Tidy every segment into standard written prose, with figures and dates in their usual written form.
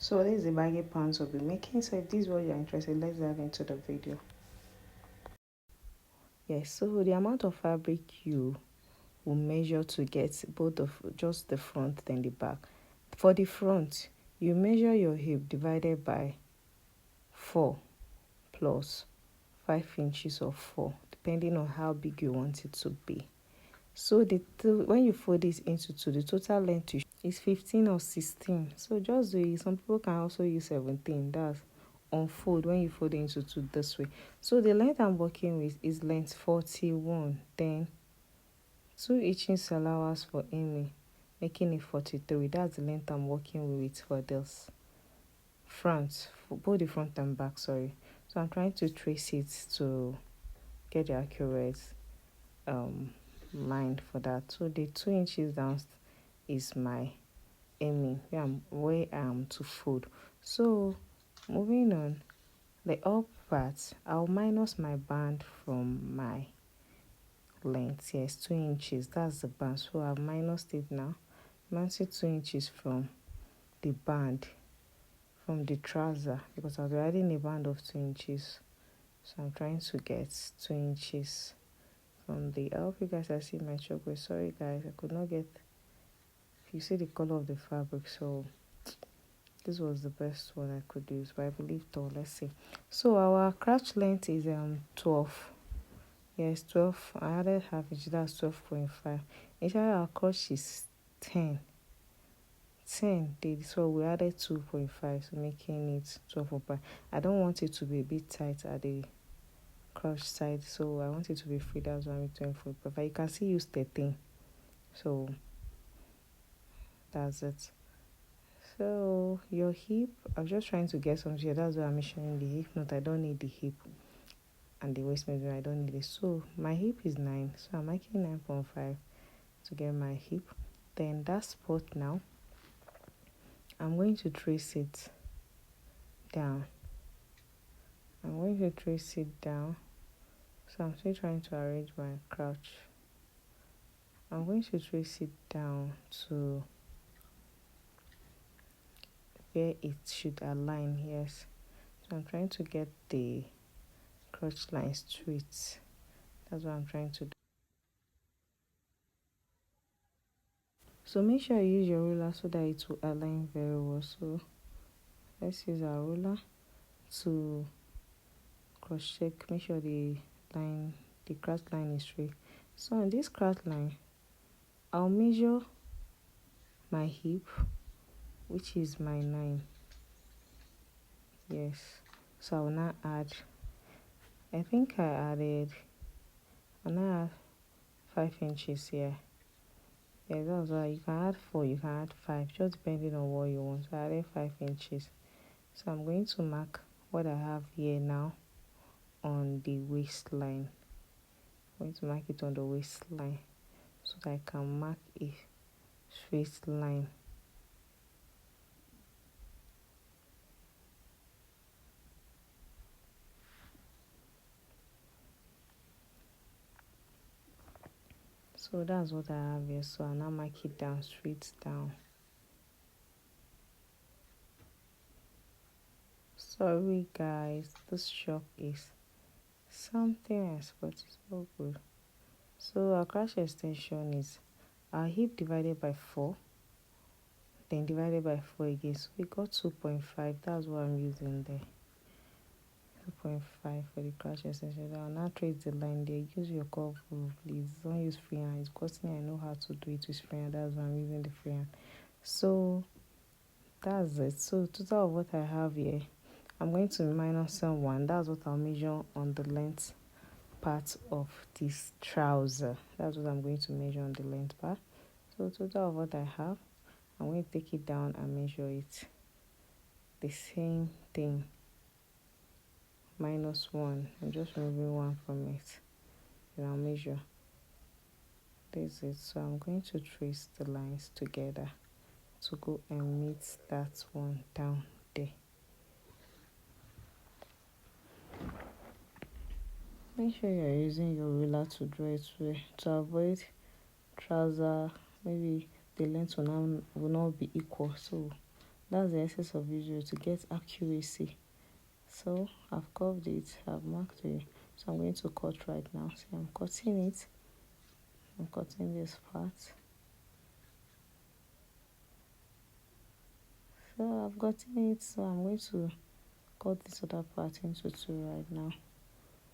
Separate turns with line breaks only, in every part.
So this is the baggy pants we'll be making. So if this is what you're interested, let's dive into the video. Yes, so the amount of fabric you will measure to get both of just the front then the back. For the front, you measure your hip divided by 4 plus 5 inches of 4, depending on how big you want it to be. So when you fold this into two, the total length is 15 or 16. So just do it. Some people can also use 17. That's unfold when you fold it into two this way. So the length I'm working with is length 41. Then 2 inches allow us for aiming, making it 43. That's the length I'm working with for this front, for both the front and back. Sorry. So I'm trying to trace it to get the accurate line for that. So the 2 inches down is my aiming where I am to fold. So moving on, the up part, I'll minus my band from my length. Yes, 2 inches, that's the band. So I've minused it now. Minus 2 inches from the band, from the trouser, because I was adding a band of 2 inches. So I'm trying to get 2 inches from the, I hope you guys are seeing my chocolate. Sorry guys, I could not get, you see the color of the fabric, so this was the best one I could use, but I believe tall. Let's see. So our crotch length is 12. Yes, 12. I added half inch, that's 12.5. Initially our crotch is 10. So we added 2.5, so making it 12.5. I don't want it to be a bit tight at the crotch side, so I want it to be free. That's why I'm 24.5. You can see use 13. So that's it. So your hip, I'm just trying to get some here. That's why I'm measuring the hip. Not, I don't need the hip and the waist measurement. I don't need it. So my hip is 9. So I'm making 9.5 to get my hip. Then that spot now, I'm going to trace it down. So I'm still trying to arrange my crouch. I'm going to trace it down to where it should align. Yes. So I'm trying to get the crotch line straight. That's what I'm trying to do. So make sure you use your ruler so that it will align very well. So let's use our ruler to cross check, make sure the crotch line is straight. So on this crotch line, I'll measure my hip, which is my 9. Yes. So I'll now add, I think I'll now add 5 inches here. Yeah, that's why you can add 4, you can add 5, just depending on what you want. So I added 5 inches. So I'm going to mark what I have here now on the waistline. I'm going to mark it on the waistline so that I can mark a straight line. So that's what I have here. So I'll now mark it down, straight down. Sorry guys, this shop is something else, but it's so good. So our crotch extension is our hip divided by 4, then divided by 4 again. So we got 2.5. That's what I'm using there. 2.5 for the crotch extension. I'll now trace the line there. Use your curve rule, please. Don't use freehand. It's because me, I know how to do it with freehand. That's why I'm using the freehand. So that's it. So total of what I have here, I'm going to minus 1. That's what I'll measure on the length part of this trouser. That's what I'm going to measure on the length part. So total of what I have, I'm going to take it down and measure it. The same thing. Minus 1. I'm just removing 1 from it. And I'll measure. This is it. So I'm going to trace the lines together to go and meet that one down there. Make sure you're using your ruler to draw it to avoid trouser. Maybe the length will not be equal. So That's the essence of video, to get accuracy. So I've curved it, I've marked it. So I'm going to cut right now. So I'm cutting it. I'm cutting this part. So I've gotten it. So I'm going to cut this other part into two right now.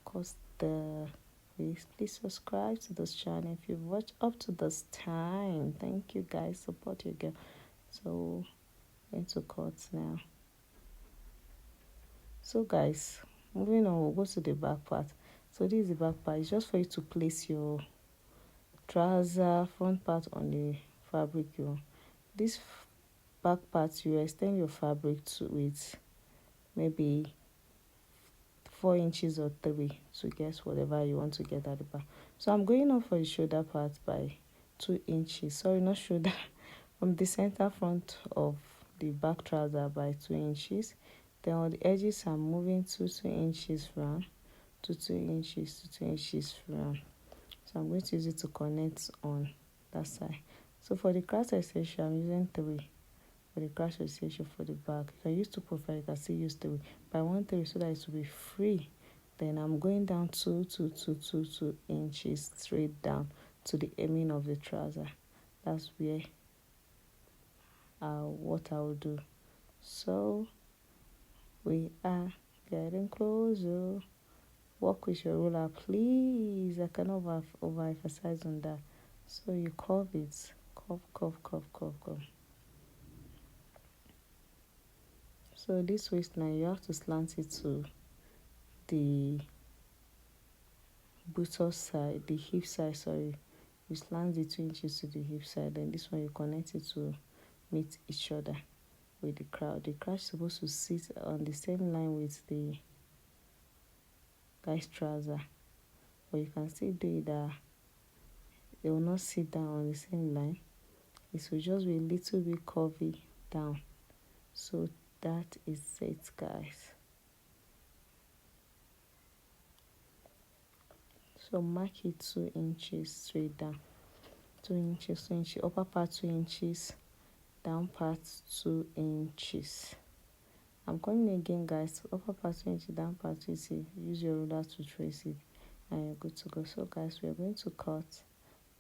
Cause please subscribe to this channel if you've watched up to this time. Thank you guys. Support your girl. So I'm going to cut now. So guys, moving on, we'll go to the back part. So this is the back part. It's just for you to place your trouser front part on the fabric. This back part, you extend your fabric to it, maybe 4 inches or 3 to get whatever you want to get at the back. So I'm going on for the shoulder part by 2 inches. Sorry, not shoulder. From the center front of the back trouser by 2 inches. Then on the edges, I'm moving 2 inches round to 2 inches to 2 inches round. So I'm going to use it to connect on that side. So for the cross extension, I'm using 3. For the cross extension for the back, you can use 2 profile, you can still use 3. But I want 3 so that it will be free. Then I'm going down 2 inches straight down to the hemming of the trouser. That's where what I will do. So we are getting closer. Work with your ruler, please. I cannot overemphasize on that. So you curve it. Curve. So this waistline, you have to slant it to the buttock side, the hip side, sorry. You slant the 2 inches to the hip side. Then this one, you connect it to meet each other with the crowd. The crowd is supposed to sit on the same line with the guy's trouser. But you can still do it that they will not sit down on the same line. It will just be a little bit curvy down. So that is it, guys. So mark it 2 inches straight down. 2 inches, upper part 2 inches, down part 2 inches. I'm coming again, guys. Upper part 2 inches, down part 2 inches. Use your ruler to trace it, and you're good to go. So guys, we are going to cut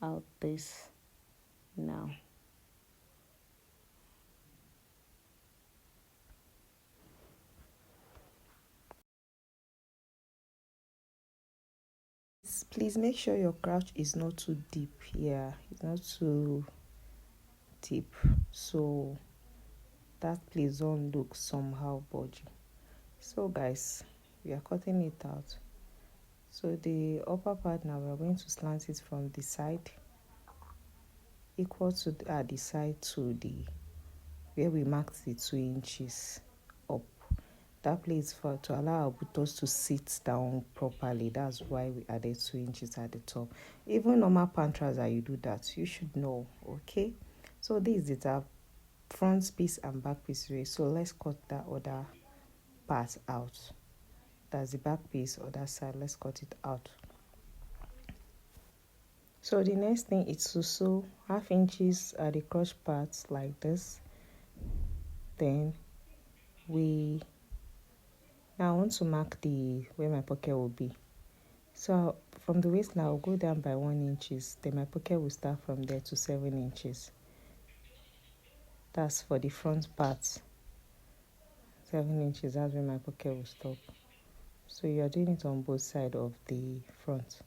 out this now. Please make sure your crouch is not too deep. Yeah, it's not too deep, so that please don't look somehow budgy. So guys, we are cutting it out. So the upper part now, we are going to slant it from the side, equal to the side to the where we marked the 2 inches up. That place for to allow our buttocks to sit down properly. That's why we added 2 inches at the top. Even normal pant trouser, you do that. You should know, okay? So this is our front piece and back piece. So let's cut that other part out. That's the back piece, other side. Let's cut it out. So the next thing is to sew 1/2 inches at the crotch parts like this. Then now I want to mark where my pocket will be. So from the waist now, I'll go down by 1 inches. Then my pocket will start from there to 7 inches. That's for the front part. 7 inches, that's where my pocket will stop. So you're doing it on both sides of the front.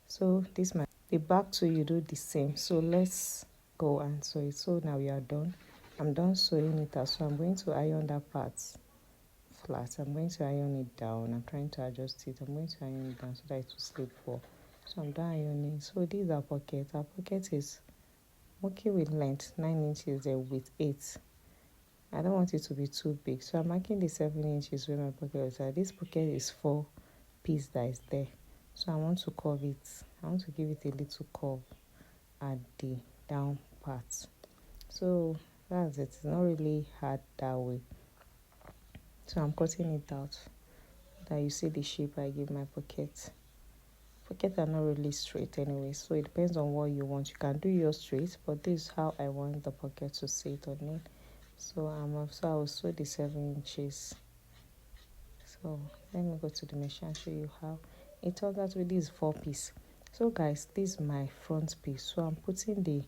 So the back too, you do the same. So let's go and sew it. So now we are done. I'm done sewing it out. So I'm going to iron that part flat. I'm going to iron it down. I'm trying to adjust it. I'm going to iron it down so that it will slip well. So I'm done ironing. So this is our pocket. Our pocket is okay with length 9 inches there with 8. I don't want it to be too big, so I'm marking the 7 inches where my pocket is at. This pocket is 4 piece that is there, so I want to curve it. I want to give it a little curve at the down part. So that's it. It's not really hard that way. So I'm cutting it out. Now you see the shape I give my pocket. Pockets are not really straight anyway, so it depends on what you want. You can do yours straight, but this is how I want the pocket to sit on it. So I will sew the 7 inches. So let me go to the machine and show you how it turns out with this 4-piece. So guys, this is my front piece. So I'm putting the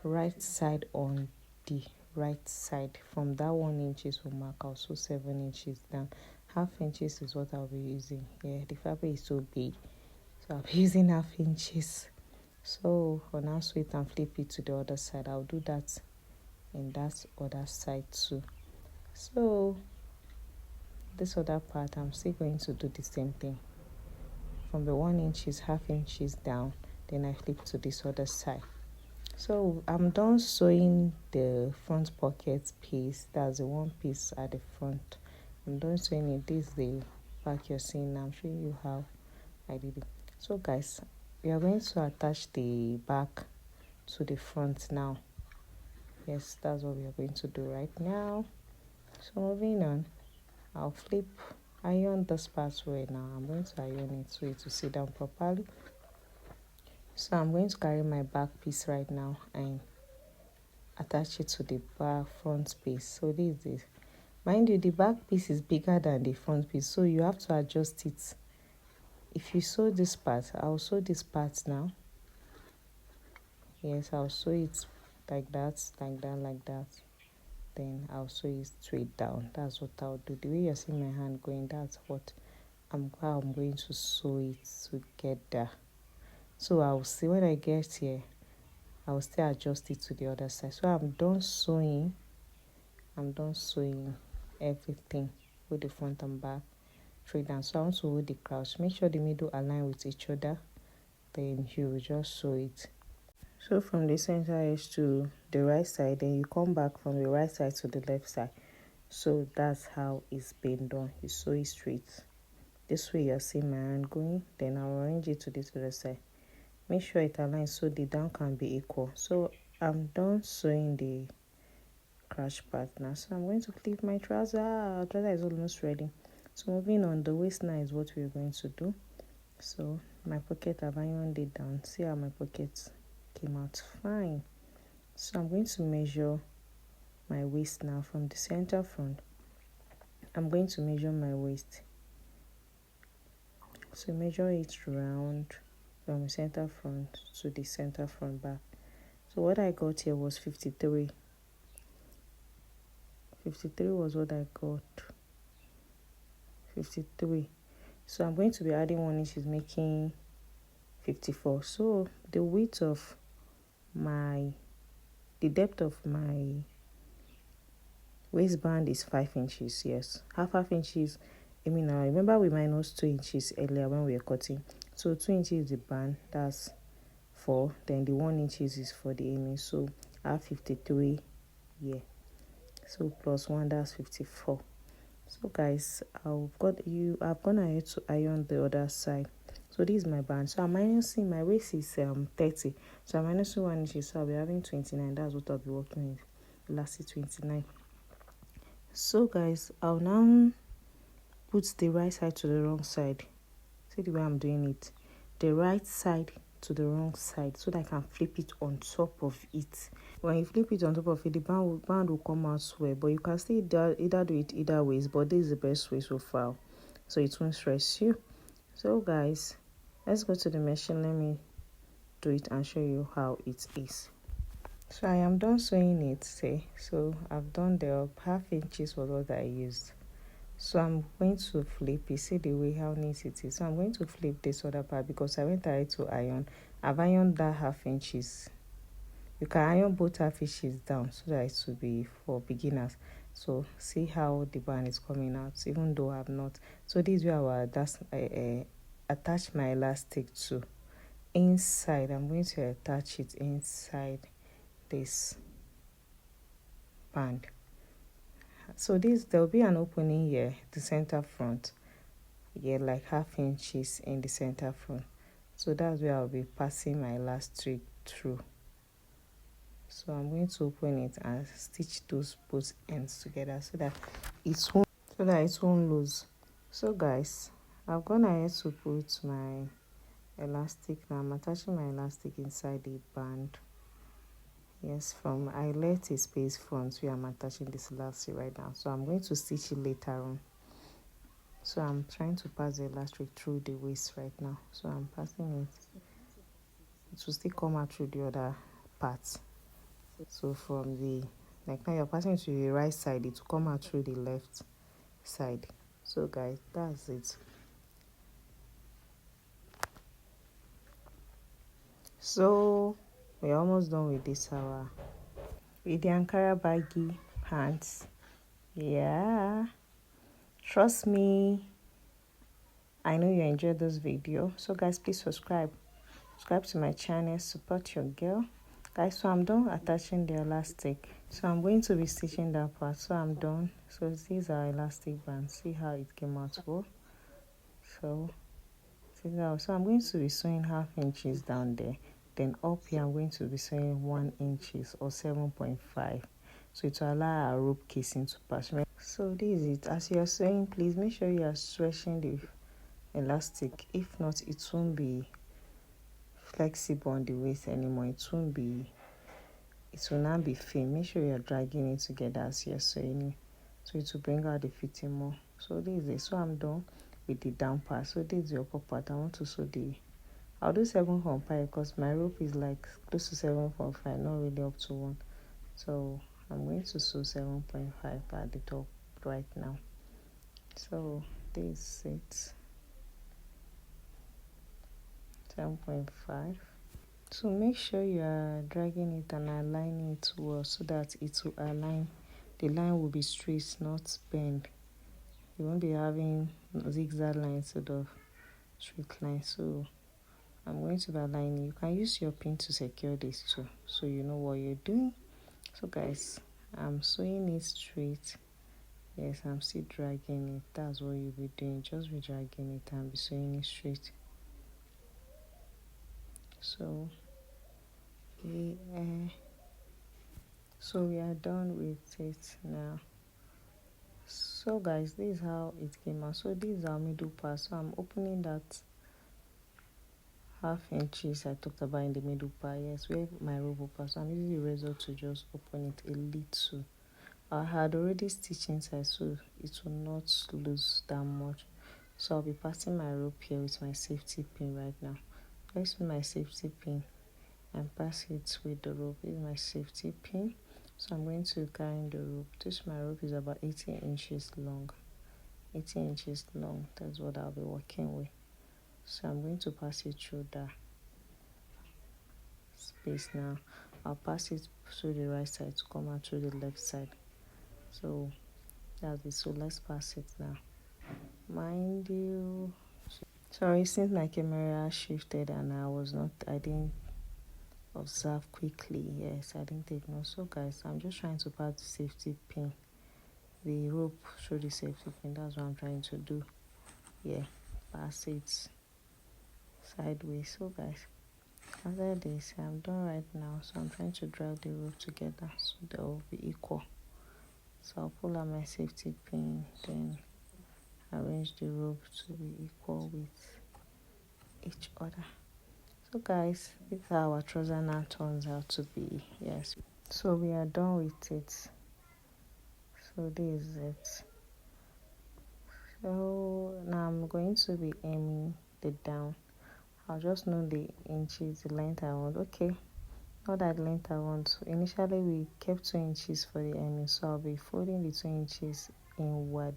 right side on the right side. From that 1 inches will mark out, so 7 inches down. Half inches is what I'll be using here. The fabric is so big, so I'll be using half inches. So for now, sew it and flip it to the other side. I'll do that in that other side too. So this other part, I'm still going to do the same thing. From the 1 inches, half inches down, then I flip to this other side. So I'm done sewing the front pocket piece. That's the 1 piece at the front. I'm done sewing it. This is the back you're seeing now. I'm showing you how I did it. So guys, we are going to attach the back to the front now. Yes, that's what we are going to do right now. So moving on, I'll iron this part way now. I'm going to iron it so it will sit down properly. So I'm going to carry my back piece right now and attach it to the back front piece. So this is it. Mind you, the back piece is bigger than the front piece, so you have to adjust it. If you sew this part, I'll sew this part now. Yes, I'll sew it like that, like that, like that. Then I'll sew it straight down. That's what I'll do. The way you're seeing my hand going, that's how I'm going to sew it together. So I'll see when I get here, I'll still adjust it to the other side. So I'm done sewing everything with the front and back straight down. So I want to hold the crouch. Make sure the middle align with each other. Then you will just sew it. So from the center edge to the right side, then you come back from the right side to the left side. So that's how it's been done. You sew it straight. This way you're seeing my hand going. Then I'll arrange it to this other side. Make sure it aligns so the down can be equal. So I'm done sewing the crouch part now. So I'm going to clip my trouser. Trouser is almost ready. So moving on, the waist now is what we're going to do. So my pocket, I've ironed it down. See how my pocket came out fine. So I'm going to measure my waist now from the center front. I'm going to measure my waist. So measure it round from the center front to the center front back. So what I got here was 53. 53 was what I got. 53. So I'm going to be adding 1 inch, is making 54. So the width of the depth of my waistband is 5 inches. Yes, half inches. I remember we minus 2 inches earlier when we were cutting. So 2 inches is the band, that's 4. Then the 1 inches is for the aiming. So I have 53 here. So plus 1, that's 54. So guys, I've gone ahead to iron the other side. So this is my band. So I'm minusing, my waist is 30. So I'm minusing 1 inch, so I'll be having 29. That's what I'll be working with. Lastly 29. So guys, I'll now put the right side to the wrong side. See the way I'm doing it. The right side to the wrong side so that I can flip it on top of it. When you flip it on top of it, the band will come out well, but you can still either do it either ways, but this is the best way so far, so it won't stress you. So guys, let's go to the machine. Let me do it and show you how it is. So I am done sewing it. So I've done the half inches was what I used. So I'm going to flip. You see the way how neat it is. So I'm going to flip this other part because I went ahead to iron. I've ironed that half inches. You can iron both half inches down so that it will be for beginners. So see how the band is coming out, even though I've not. So this is where I will attach my elastic to. Inside, I'm going to attach it inside this band. So there'll be an opening here, the center front. Yeah, like half inches in the center front. So that's where I'll be passing my elastic through. So I'm going to open it and stitch those both ends together so that it won't lose. So guys, I've gone ahead to put my elastic now. I'm attaching my elastic inside the band. Yes, from I left a space front where I'm attaching this elastic right now. So I'm going to stitch it later on. So I'm trying to pass the elastic through the waist right now. So I'm passing it. It will still come out through the other part. So from the, like now you're passing to the right side, it will come out through the left side. So guys, that's it. So we're almost done with this hour. With the Ankara baggy pants. Yeah. Trust me. I know you enjoyed this video. So guys, please subscribe. Subscribe to my channel. Support your girl. Guys, so I'm done attaching the elastic. So I'm going to be stitching that part. So I'm done. So these are elastic bands. See how it came out well. So I'm going to be sewing half inches down there. Then up here I'm going to be sewing 1 inches or 7.5. So it will allow our rope casing to pass. So this is it. As you're sewing, please make sure you are stretching the elastic. If not, it won't be flexible on the waist anymore. It will not be firm. Make sure you're dragging it together as you're sewing it, so it will bring out the fitting more. So this is it. So I'm done with the down part. So this is the upper part. I want to sew I'll do 7.5 because my rope is like close to 7.5, not really up to 1. So I'm going to sew 7.5 at the top right now. So this is it. 7.5. So make sure you are dragging it and aligning it well so that it will align. The line will be straight, not bend. You won't be having zigzag lines instead of straight lines. So I'm going to be aligning. You can use your pin to secure this too, so you know what you're doing. So guys, I'm sewing it straight. Yes, I'm still dragging it. That's what you'll be doing. Just be dragging it and be sewing it straight. So yeah. So we are done with it now. So guys, this is how it came out. So this is our middle part. So I'm opening that half inches I talked about in the middle part. Yes, where my rope part. So I'm using the razor to just open it a little. I had already stitched inside, so it will not lose that much. So I'll be passing my rope here with my safety pin right now. Let's use my safety pin and pass it with the rope. This is my safety pin. So I'm going to carry the rope. My rope is about 18 inches long. 18 inches long. That's what I'll be working with. So I'm going to pass it through that space now. I'll pass it through the right side to come out through the left side. So that's it. So let's pass it now. Mind you, sorry, since my camera shifted and I didn't observe quickly. Yes, I didn't take note. So guys, I'm just trying to pass the safety pin, the rope through the safety pin. That's what I'm trying to do. Yeah, pass it sideways. So guys, after this, I'm done right now. So I'm trying to drag the rope together so they will be equal. So I'll pull out my safety pin, then arrange the rope to be equal with each other. So guys, this is how our trouser now turns out to be. Yes, so we are done with it. So this is it. So now I'm going to be aiming the down. I'll just know the inches, the length I want. Okay, not that length I want. So initially we kept 2 inches for the aiming, so I'll be folding the 2 inches inward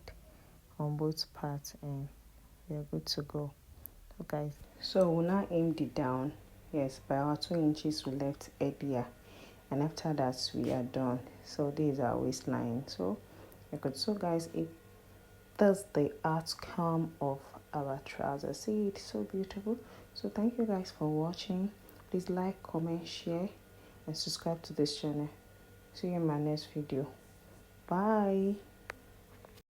on both parts and we are good to go. Okay, so we'll now aim the down. Yes, by our 2 inches we left earlier, and after that we are done. So this is our waistline. So good. So guys, that's the outcome of our trousers. See, it's so beautiful. So thank you guys for watching. Please like, comment, share and subscribe to this channel. See you in my next video. Bye.